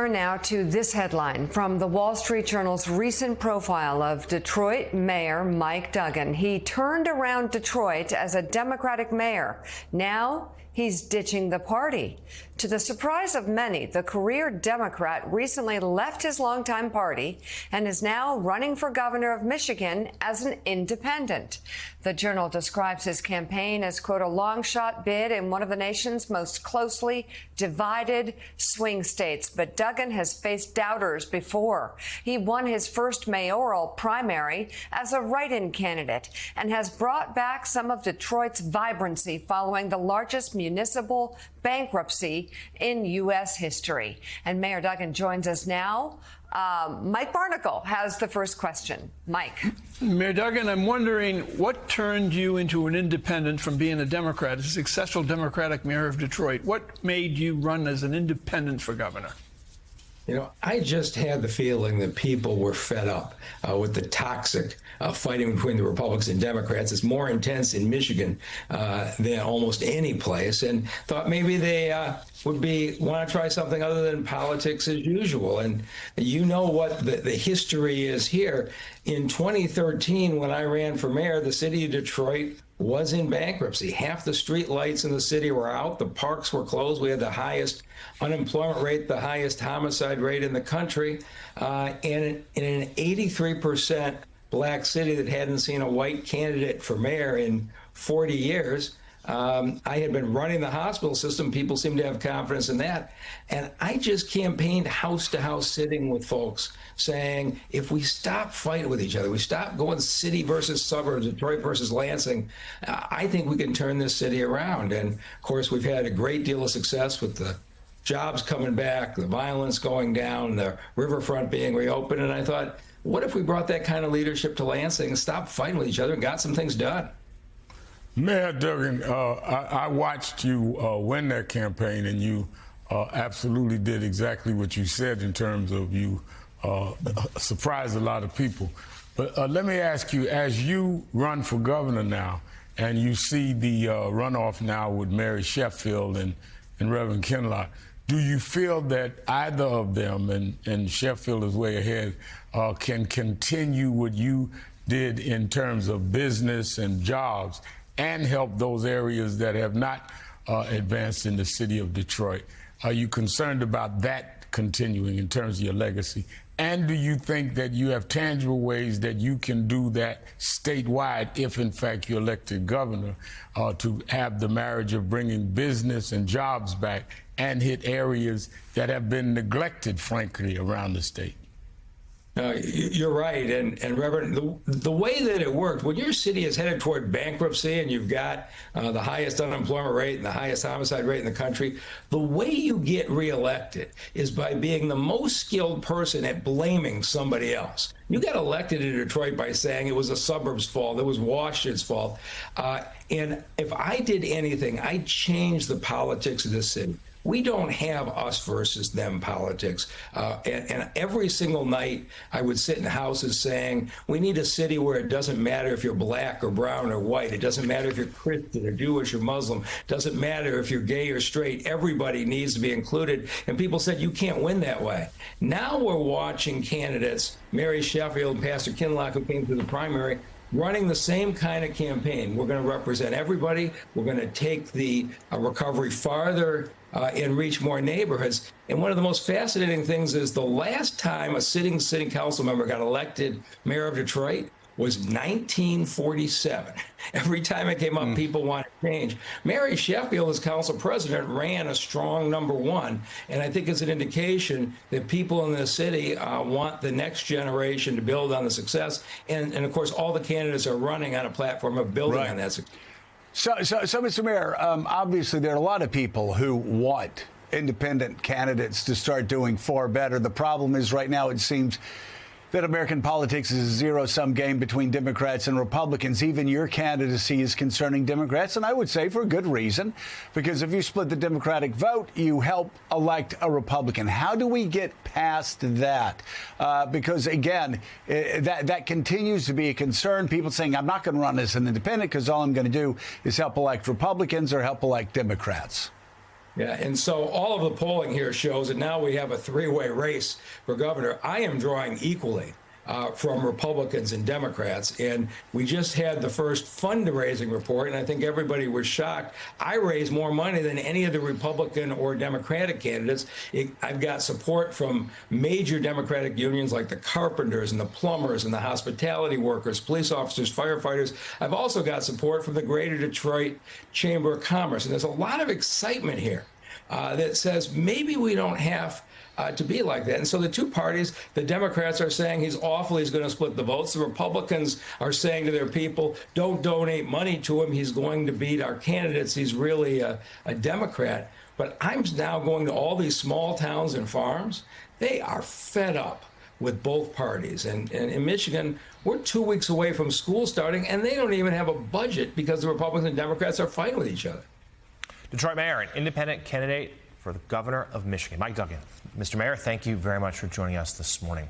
Now to this headline from the Wall Street Journal's recent profile of Detroit Mayor Mike Duggan. He turned around Detroit as a Democratic mayor. Now he's ditching the party. To the surprise of many, the career Democrat recently left his longtime party and is now running for governor of Michigan as an independent. The Journal describes his campaign as, quote, a long shot bid in one of the nation's most closely divided swing states. But Duggan has faced doubters before. He won his first mayoral primary as a write-in candidate and has brought back some of Detroit's vibrancy following the largest municipal bankruptcy in U.S. history. And Mayor Duggan joins us now. Mike Barnicle has the first question. Mike. Mayor Duggan, I'm wondering what turned you into an independent from being a Democrat, a successful Democratic mayor of Detroit? What made you run as an independent for governor? You know, I just had the feeling that people were fed up with the toxic fighting between the Republicans and Democrats. It's more intense in Michigan than almost any place, and thought maybe they want to try something other than politics as usual. And you know what the history is here. In 2013, when I ran for mayor, the city of Detroit was in bankruptcy. Half the street lights in the city were out. The parks were closed. We had the highest unemployment rate, the highest homicide rate in the country, and in an 83% black city that hadn't seen a white candidate for mayor in 40 years. I had been running the hospital system. People seemed to have confidence in that. And I just campaigned house to house, sitting with folks, saying, if we stop fighting with each other, we stop going city versus suburbs, Detroit versus Lansing, I think we can turn this city around. And of course, we've had a great deal of success with the jobs coming back, the violence going down, the riverfront being reopened. And I thought, what if we brought that kind of leadership to Lansing and stopped fighting with each other and got some things done? Mayor Duggan, I watched you win that campaign, and you absolutely did exactly what you said in terms of you surprised a lot of people. But let me ask you, as you run for governor now, and you see the runoff now with Mary Sheffield and Reverend Kinloch, do you feel that either of them, and Sheffield is way ahead, can continue what you did in terms of business and jobs and help those areas that have not advanced in the city of Detroit? Are you concerned about that continuing in terms of your legacy? And do you think that you have tangible ways that you can do that statewide if, in fact, you're elected governor, to have the marriage of bringing business and jobs back and hit areas that have been neglected, frankly, around the state? You're right. And Reverend, the way that it worked, when your city is headed toward bankruptcy and you've got the highest unemployment rate and the highest homicide rate in the country, the way you get reelected is by being the most skilled person at blaming somebody else. You got elected in Detroit by saying it was a suburb's fault, it was Washington's fault. And if I did anything, I'd change the politics of this city. We don't have us versus them politics. And every single night I would sit in houses saying, we need a city where it doesn't matter if you're black or brown or white. It doesn't matter if you're Christian or Jewish or Muslim. It doesn't matter if you're gay or straight. Everybody needs to be included. And people said, you can't win that way. Now we're watching candidates, Mary Sheffield and Pastor Kinloch, who came through the primary, running the same kind of campaign. We're going to represent everybody. We're going to take the recovery farther and reach more neighborhoods. And one of the most fascinating things is the last time a sitting city council member got elected mayor of Detroit was 1947. Every time it came up, people wanted change. Mary Sheffield, as council president, ran a strong #1. And I think it's an indication that people in the city want the next generation to build on the success. And of course, all the candidates are running on a platform of building on that success. So, Mr. Mayor, obviously there are a lot of people who want independent candidates to start doing far better. The problem is right now it seems that American politics is a zero-sum game between Democrats and Republicans. Even your candidacy is concerning Democrats, and I would say for good reason, because if you split the Democratic vote, you help elect a Republican. How do we get past that? Because, again, that continues to be a concern. People saying, I'm not going to run as an independent because all I'm going to do is help elect Republicans or help elect Democrats. Yeah, and so all of the polling here shows that now we have a three-way race for governor. I am drawing equally from Republicans and Democrats, and we just had the first fundraising report, and I think everybody was shocked. I raised more money than any of the Republican or Democratic candidates. I've got support from major Democratic unions like the carpenters and the plumbers and the hospitality workers, police officers, firefighters. I've also got support from the Greater Detroit Chamber of Commerce, and there's a lot of excitement here that says maybe we don't have to be like that. And so the two parties, the Democrats are saying he's awful, he's going to split the votes. The Republicans are saying to their people, don't donate money to him, he's going to beat our candidates, he's really a Democrat. But I'm now going to all these small towns and farms. They are fed up with both parties. And in Michigan, we're 2 weeks away from school starting, and they don't even have a budget because the Republicans and Democrats are fighting with each other. Detroit Mayor, an independent candidate for the governor of Michigan, Mike Duggan. Mr. Mayor, thank you very much for joining us this morning.